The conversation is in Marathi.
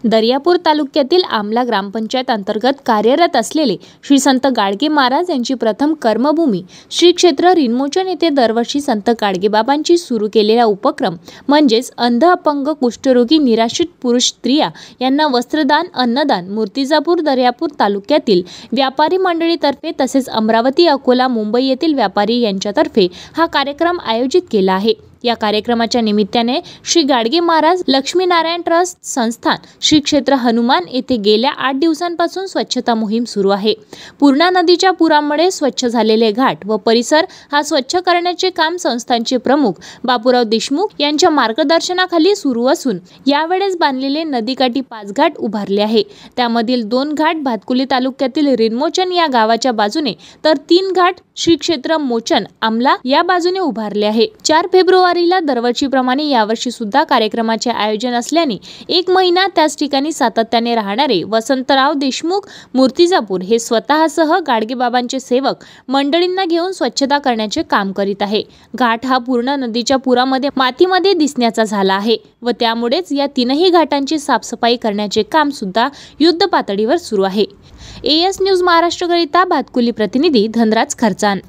दर्यापूर तालुक्यातील आमला ग्रामपंचायत अंतर्गत कार्यरत असलेले श्री संत गाडगे महाराज यांची प्रथम कर्मभूमी श्री क्षेत्र रिनमोचन येथे दरवर्षी संत गाडगेबाबांची सुरू केलेला उपक्रम म्हणजेच अंध, अपंग, कुष्ठरोगी, निराश्रित पुरुष स्त्रिया यांना वस्त्रदान, अन्नदान मूर्तिजापूर दर्यापूर तालुक्यातील व्यापारी मंडळीतर्फे तसेच अमरावती, अकोला, मुंबई येथील व्यापारी यांच्यातर्फे हा कार्यक्रम आयोजित केला आहे। या कार्यक्रमाच्या निमित्ताने श्री गाडगे महाराज लक्ष्मीनारायण ट्रस्ट संस्थान श्री क्षेत्र हनुमान येथे गेल्या 8 दिवसांपासून स्वच्छता मोहीम सुरू आहे। पूर्णा नदीच्या पुरामुळे स्वच्छ झालेले घाट व परिसर हा स्वच्छ करण्याचे काम संस्थानचे प्रमुख बापूराव देशमुख यांच्या मार्गदर्शनाखाली सुरू असून यावेळेस बांधलेले नदीकाठी 5 घाट उभारले आहे। त्यामधील 2 घाट भातकुली तालुक्यातील रिनमोचन या गावाच्या बाजूने तर 3 घाट श्री क्षेत्र मोचन आमला या बाजूने उभारले आहे। 4 फेब्रुवारीला दरवर्षीप्रमाणे यावर्षी सुद्धा कार्यक्रमाचे आयोजन असल्याने 1 महिना त्याच ठिकाणी सातत्याने राहणारे वसंतराव देशमुख मूर्तिजापूर हे स्वतःसह गाडगेबाबांचे सेवक मंडळींना घेऊन स्वच्छता करण्याचे काम करीत आहे। घाट हा पूर्ण नदीच्या पुरामध्ये मातीमध्ये दिसण्याचा झाला आहे व त्यामुळेच या 3ही घाटांची साफसफाई करण्याचे काम सुद्धा युद्ध पातळीवर सुरू आहे। AS न्यूज महाराष्ट्रकरिता भातकुली प्रतिनिधी धनराज खर्चान।